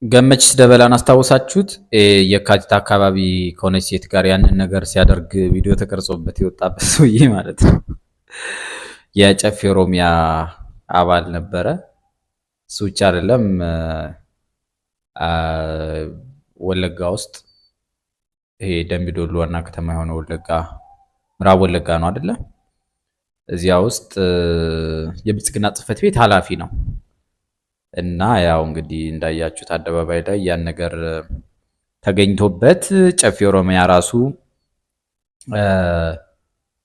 ገመችስ ደበላን አስታውሳችሁት? የካቲት አካባቢ ከሆነች ሴት ጋር ያንን ነገር ሲያደርግ ቪዲዮ ተቀርጾበት የወጣበት ሰውዬ ማለት ነው። የጨፌ ኦሮሚያ አባል ነበረ። እሱ ብቻ አይደለም፣ ወለጋ ውስጥ ይሄ ደምቢ ዶሎ ዋና ከተማ የሆነ ወለጋ ምዕራብ ወለጋ ነው አይደለ? እዚያ ውስጥ የብልጽግና ጽሕፈት ቤት ኃላፊ ነው። እና ያው እንግዲህ እንዳያችሁት አደባባይ ላይ ያን ነገር ተገኝቶበት ጨፌ ኦሮሚያ ራሱ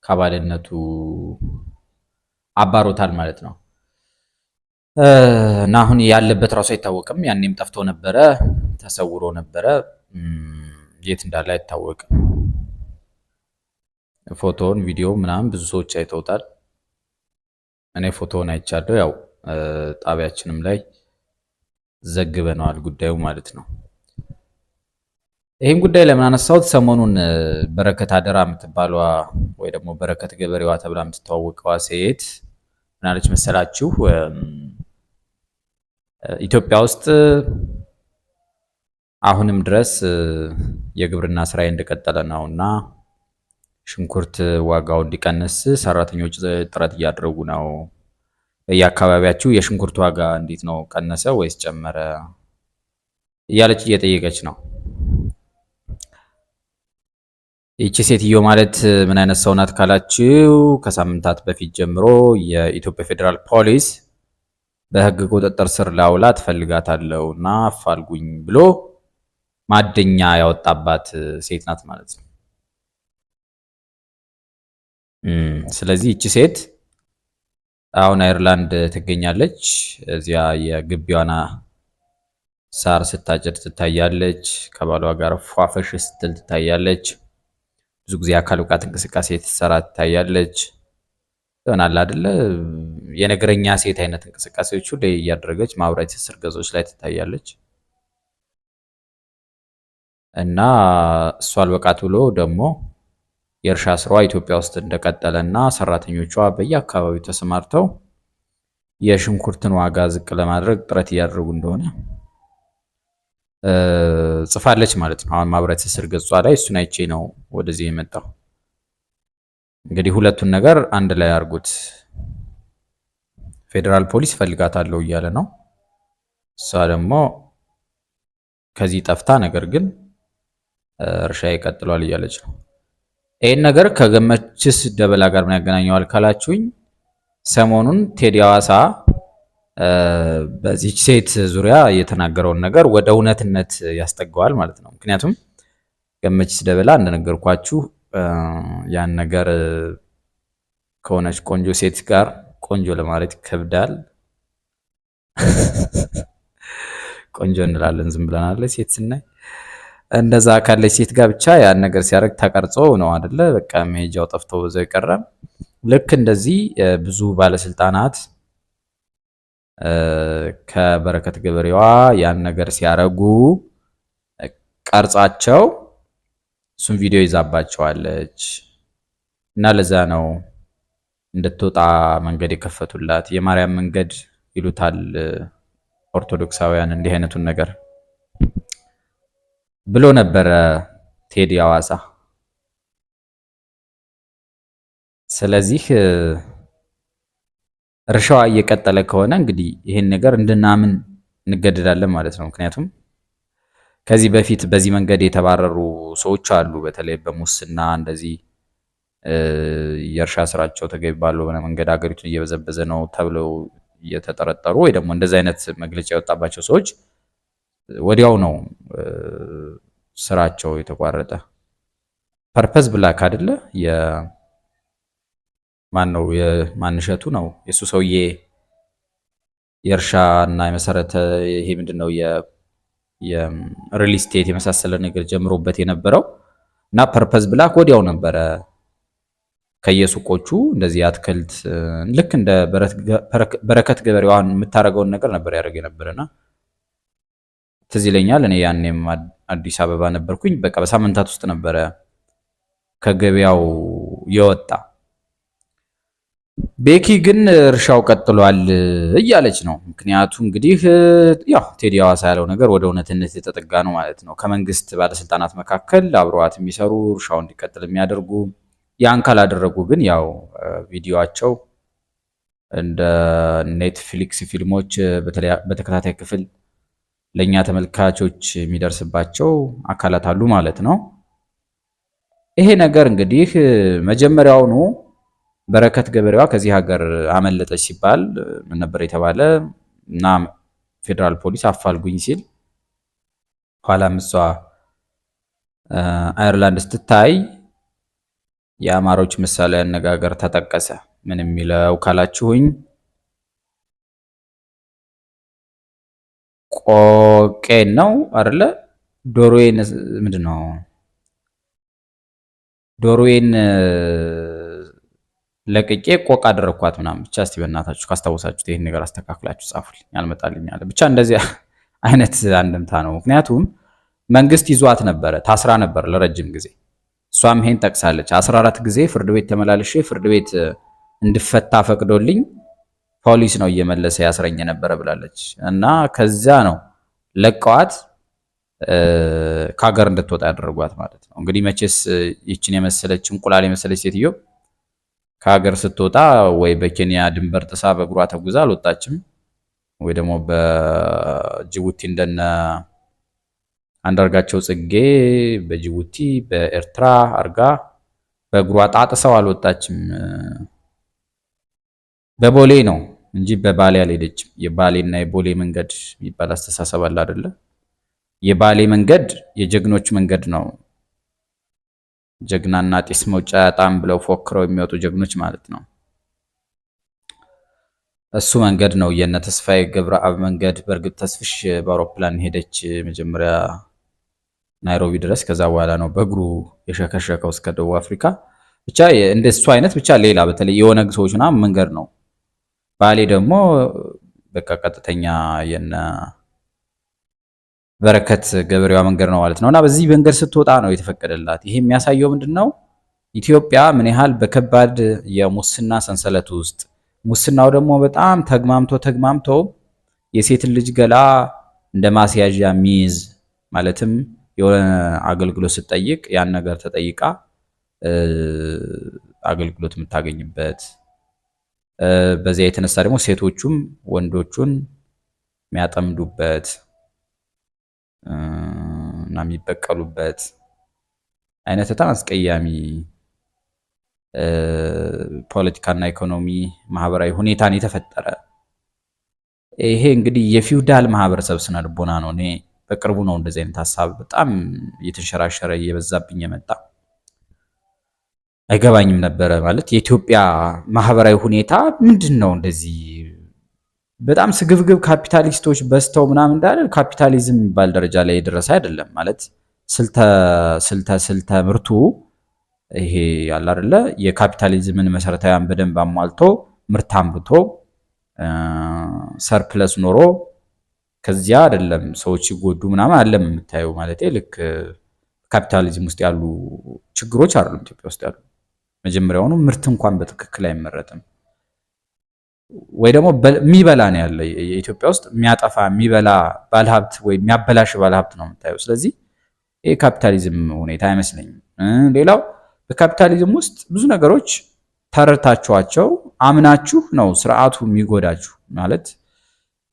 ከአባልነቱ አባሮታል ማለት ነው። እና አሁን ያለበት ራሱ አይታወቅም። ያኔም ጠፍቶ ነበረ፣ ተሰውሮ ነበረ፣ የት እንዳለ አይታወቅም። ፎቶውን ቪዲዮ ምናምን ብዙ ሰዎች አይተውታል። እኔ ፎቶውን አይቻለሁ። ያው ጣቢያችንም ላይ ዘግበነዋል ጉዳዩ ማለት ነው። ይህን ጉዳይ ለምን አነሳሁት? ሰሞኑን በረከት አደራ የምትባለዋ ወይ ደግሞ በረከት ገበሬዋ ተብላ የምትተዋወቀዋ ሴት ምናለች መሰላችሁ? ኢትዮጵያ ውስጥ አሁንም ድረስ የግብርና ስራ እንደቀጠለ ነው እና ሽንኩርት ዋጋው እንዲቀንስ ሰራተኞች ጥረት እያደረጉ ነው። በየአካባቢያችሁ የሽንኩርት ዋጋ እንዴት ነው? ቀነሰ ወይስ ጨመረ? እያለች እየጠየቀች ነው። ይቺ ሴትዮ ማለት ምን አይነት ሰው ናት ካላችሁ፣ ከሳምንታት በፊት ጀምሮ የኢትዮጵያ ፌዴራል ፖሊስ በሕግ ቁጥጥር ስር ላውላ ትፈልጋታለሁ እና አፋልጉኝ ብሎ ማደኛ ያወጣባት ሴት ናት ማለት ነው። ስለዚህ ይቺ ሴት አሁን አይርላንድ ትገኛለች። እዚያ የግቢዋና ሳር ስታጭድ ትታያለች። ከባሏ ጋር ፏፈሽ ስትል ትታያለች። ብዙ ጊዜ አካል ብቃት እንቅስቃሴ ትሰራ ትታያለች። ይሆናል አይደለ? የነገረኛ ሴት አይነት እንቅስቃሴዎች ሁሉ እያደረገች ማህበራዊ ትስስር ገጾች ላይ ትታያለች። እና እሷ አልበቃት ብሎ ደግሞ የእርሻ ስራዋ ኢትዮጵያ ውስጥ እንደቀጠለና ሰራተኞቿ በየአካባቢው ተሰማርተው የሽንኩርትን ዋጋ ዝቅ ለማድረግ ጥረት እያደረጉ እንደሆነ ጽፋለች ማለት ነው። አሁን ማህበራዊ ትስስር ገጿ ላይ እሱን አይቼ ነው ወደዚህ የመጣው። እንግዲህ ሁለቱን ነገር አንድ ላይ አድርጉት። ፌዴራል ፖሊስ ፈልጋታለሁ እያለ ነው። እሷ ደግሞ ከዚህ ጠፍታ ነገር ግን እርሻ ይቀጥሏል እያለች ነው። ይህን ነገር ከገመችስ ደበላ ጋር ምን ያገናኘዋል ካላችሁኝ፣ ሰሞኑን ቴዲ ሐዋሳ በዚች ሴት ዙሪያ የተናገረውን ነገር ወደ እውነትነት ያስጠጋዋል ማለት ነው። ምክንያቱም ገመችስ ደበላ እንደነገርኳችሁ ያን ነገር ከሆነች ቆንጆ ሴት ጋር ቆንጆ ለማለት ይከብዳል። ቆንጆ እንላለን ዝም ብለናል ሴት ስናይ። እንደዛ ካለች ሴት ጋር ብቻ ያን ነገር ሲያደርግ ተቀርጾ ነው አይደለ? በቃ መሄጃው ጠፍቶ በዛው የቀረ። ልክ እንደዚህ ብዙ ባለስልጣናት ከበረከት ገበሬዋ ያን ነገር ሲያረጉ ቀርጻቸው እሱን ቪዲዮ ይዛባቸዋለች እና ለዛ ነው እንድትወጣ መንገድ የከፈቱላት። የማርያም መንገድ ይሉታል ኦርቶዶክሳውያን እንዲህ አይነቱን ነገር ብሎ ነበረ ቴዲ ሐዋሳ። ስለዚህ እርሻዋ እየቀጠለ ከሆነ እንግዲህ ይሄን ነገር እንድናምን እንገደዳለን ማለት ነው። ምክንያቱም ከዚህ በፊት በዚህ መንገድ የተባረሩ ሰዎች አሉ። በተለይ በሙስና እንደዚህ የእርሻ ስራቸው ተገቢ ባልሆነ መንገድ ሀገሪቱን እየበዘበዘ ነው ተብለው እየተጠረጠሩ ወይ ደግሞ እንደዚህ አይነት መግለጫ የወጣባቸው ሰዎች ወዲያው ነው ስራቸው የተቋረጠ። ፐርፐዝ ብላክ አይደለ? ማን ነው የማንሸቱ ነው የሱ ሰውዬ የእርሻ እና የመሰረተ ይሄ ምንድነው የሪል ስቴት የመሳሰለ ነገር ጀምሮበት የነበረው እና ፐርፐዝ ብላክ ወዲያው ነበረ ከየሱቆቹ እንደዚህ አትክልት ልክ እንደ በረከት ገበሬዋን የምታደርገውን ነገር ነበር ያደርግ የነበረና ትዝ ይለኛል። እኔ ያኔም አዲስ አበባ ነበርኩኝ። በቃ በሳምንታት ውስጥ ነበረ ከገበያው የወጣ ቤኪ ግን እርሻው ቀጥሏል እያለች ነው። ምክንያቱ እንግዲህ ያው ቴዲ ሐዋሳ ያለው ነገር ወደ እውነትነት የተጠጋ ነው ማለት ነው። ከመንግስት ባለስልጣናት መካከል አብረዋት የሚሰሩ እርሻው እንዲቀጥል የሚያደርጉ ያን ካላደረጉ ግን ያው ቪዲዮአቸው እንደ ኔትፍሊክስ ፊልሞች በተከታታይ ክፍል ለኛ ተመልካቾች የሚደርስባቸው አካላት አሉ ማለት ነው። ይሄ ነገር እንግዲህ መጀመሪያውኑ በረከት ገበሬዋ ከዚህ ሀገር አመለጠች ሲባል ምን ነበር የተባለ እና ፌዴራል ፖሊስ አፋልጉኝ ሲል ኋላም እሷ አየርላንድ ስትታይ የአማሮች ምሳሌ አነጋገር ተጠቀሰ። ምን የሚለው ካላችሁኝ ቆቄን ነው አይደለ? ዶሮዬን ምንድን ነው ዶሮዬን ለቅቄ ቆቅ አደረኳት ምናምን። ብቻ እስቲ በእናታችሁ ካስታወሳችሁት ይሄን ነገር አስተካክላችሁ ጻፉልኝ። አልመጣልኝ አለ። ብቻ እንደዚህ አይነት አንድምታ ነው። ምክንያቱም መንግስት ይዟት ነበረ፣ ታስራ ነበር ለረጅም ጊዜ። እሷም ይሄን ጠቅሳለች። 14 ጊዜ ፍርድ ቤት ተመላልሼ ፍርድ ቤት እንድፈታ ፈቅዶልኝ ፖሊስ ነው እየመለሰ ያስረኝ ነበረ ብላለች። እና ከዛ ነው ለቀዋት ከሀገር እንድትወጣ ያደረጓት ማለት ነው። እንግዲህ መቼስ ይችን የመሰለች እንቁላል የመሰለች ሴትዮ ከሀገር ስትወጣ ወይ በኬንያ ድንበር ጥሳ በእግሯ ተጉዛ አልወጣችም፣ ወይ ደግሞ በጅቡቲ እንደነ አንዳርጋቸው ጽጌ በጅቡቲ በኤርትራ አርጋ በእግሯ ጣጥሰው አልወጣችም። በቦሌ ነው እንጂ በባሌ አልሄደችም። የባሌና የቦሌ መንገድ የሚባል አስተሳሰብ አለ አይደለ? የባሌ መንገድ የጀግኖች መንገድ ነው። ጀግናና ጢስ መውጫ ያጣም ብለው ፎክረው የሚወጡ ጀግኖች ማለት ነው። እሱ መንገድ ነው የነ ተስፋዬ ገብረአብ መንገድ። በእርግጥ ተስፍሽ በአውሮፕላን ሄደች መጀመሪያ ናይሮቢ ድረስ፣ ከዛ በኋላ ነው በእግሩ የሸከሸከው እስከ ደቡብ አፍሪካ። ብቻ እንደሱ አይነት ብቻ ሌላ በተለይ የኦነግ ሰዎች ምናምን መንገድ ነው። ባሌ ደግሞ በቃ ቀጥተኛ የነ በረከት ገበሬዋ መንገድ ነው ማለት ነው። እና በዚህ መንገድ ስትወጣ ነው የተፈቀደላት። ይሄ የሚያሳየው ምንድነው? ኢትዮጵያ ምን ያህል በከባድ የሙስና ሰንሰለት ውስጥ፣ ሙስናው ደግሞ በጣም ተግማምቶ የሴትን ልጅ ገላ እንደ ማስያዣ የሚይዝ ማለትም የሆነ አገልግሎት ስትጠይቅ ያን ነገር ተጠይቃ አገልግሎት የምታገኝበት፣ በዚያ የተነሳ ደግሞ ሴቶቹም ወንዶቹን የሚያጠምዱበት እና የሚበቀሉበት አይነት በጣም አስቀያሚ ፖለቲካና ኢኮኖሚ ማህበራዊ ሁኔታን የተፈጠረ ይሄ እንግዲህ የፊውዳል ማህበረሰብ ስነ ልቦና ነው። እኔ በቅርቡ ነው እንደዚህ አይነት ሀሳብ በጣም እየተንሸራሸረ እየበዛብኝ የመጣ አይገባኝም ነበረ። ማለት የኢትዮጵያ ማህበራዊ ሁኔታ ምንድን ነው? እንደዚህ በጣም ስግብግብ ካፒታሊስቶች በዝተው ምናምን እንዳለ ካፒታሊዝም የሚባል ደረጃ ላይ የደረሰ አይደለም። ማለት ስልተ ምርቱ ይሄ ያለ አይደለ የካፒታሊዝምን መሰረታዊያን በደንብ አሟልቶ ምርት አምርቶ ሰርፕለስ ኖሮ ከዚያ አይደለም ሰዎች ሲጎዱ ምናምን አለም የምታየው። ማለት ልክ ካፒታሊዝም ውስጥ ያሉ ችግሮች አይደሉም ኢትዮጵያ ውስጥ ያሉ። መጀመሪያውኑ ምርት እንኳን በትክክል አይመረትም፣ ወይ ደግሞ የሚበላ ነው ያለ የኢትዮጵያ ውስጥ የሚያጠፋ የሚበላ ባለሀብት ወይ የሚያበላሽ ባለሀብት ነው የምታየው። ስለዚህ ይሄ ካፒታሊዝም ሁኔታ አይመስለኝም። ሌላው በካፒታሊዝም ውስጥ ብዙ ነገሮች ተረድታችኋቸው አምናችሁ ነው ስርዓቱ የሚጎዳችሁ። ማለት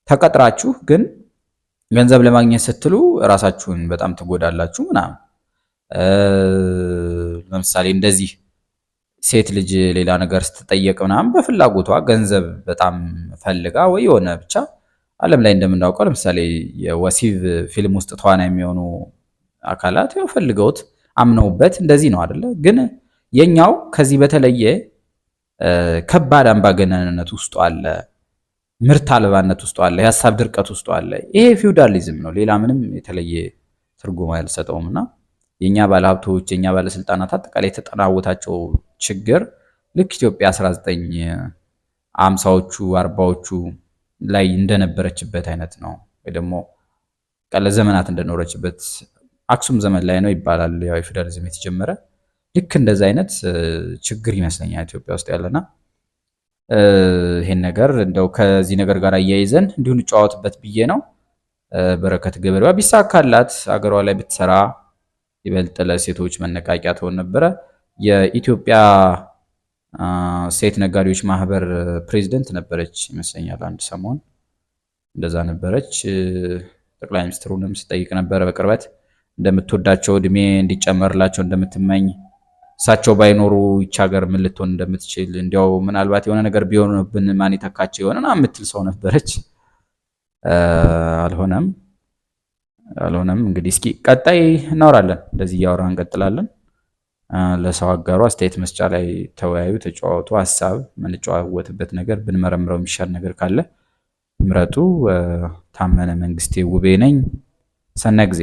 ተቀጥራችሁ ግን ገንዘብ ለማግኘት ስትሉ ራሳችሁን በጣም ትጎዳላችሁ ምናምን። ለምሳሌ እንደዚህ ሴት ልጅ ሌላ ነገር ስትጠየቅ ምናምን በፍላጎቷ ገንዘብ በጣም ፈልጋ ወይ የሆነ ብቻ ዓለም ላይ እንደምናውቀው ለምሳሌ የወሲብ ፊልም ውስጥ ተዋናይ የሚሆኑ አካላት ያው ፈልገውት አምነውበት እንደዚህ ነው አይደለ? ግን የኛው ከዚህ በተለየ ከባድ አምባገነንነት ውስጡ አለ፣ ምርት አልባነት ውስጡ አለ፣ የሀሳብ ድርቀት ውስጡ አለ። ይሄ ፊውዳሊዝም ነው፣ ሌላ ምንም የተለየ ትርጉም አልሰጠውምና የኛ ባለሀብቶች የኛ ባለስልጣናት አጠቃላይ የተጠናወታቸው ችግር ልክ ኢትዮጵያ 1950ዎቹ 40ዎቹ ላይ እንደነበረችበት አይነት ነው፣ ወይ ደግሞ ቀለ ዘመናት እንደኖረችበት አክሱም ዘመን ላይ ነው ይባላል። ያው የፊውዳሊዝም የተጀመረ ልክ እንደዛ አይነት ችግር ይመስለኛል ኢትዮጵያ ውስጥ ያለና ይሄን ነገር እንደው ከዚህ ነገር ጋር አያይዘን እንዲሁ እንጨዋወትበት ብዬ ነው። በረከት ገበሬዋ ቢሳካላት አገሯ ላይ ብትሰራ ይበልጥ ለሴቶች መነቃቂያ ትሆን ነበረ። የኢትዮጵያ ሴት ነጋዴዎች ማህበር ፕሬዚደንት ነበረች ይመስለኛል፣ አንድ ሰሞን እንደዛ ነበረች። ጠቅላይ ሚኒስትሩንም ስጠይቅ ነበረ በቅርበት እንደምትወዳቸው እድሜ እንዲጨመርላቸው እንደምትመኝ፣ እሳቸው ባይኖሩ ይች ሀገር ምን ልትሆን እንደምትችል እንዲያው ምናልባት የሆነ ነገር ቢሆንብን ማን ይተካቸው የሆነ የምትል ሰው ነበረች። አልሆነም። እንግዲህ እስኪ ቀጣይ እናወራለን፣ እንደዚህ እያወራን እንቀጥላለን። ለሰው አጋሩ አስተያየት መስጫ ላይ ተወያዩ፣ ተጫዋቱ። ሀሳብ የምንጨዋወትበት ነገር ብንመረምረው የሚሻል ነገር ካለ ምረጡ። ታመነ መንግስቴ ውቤ ነኝ። ሰናይ ጊዜ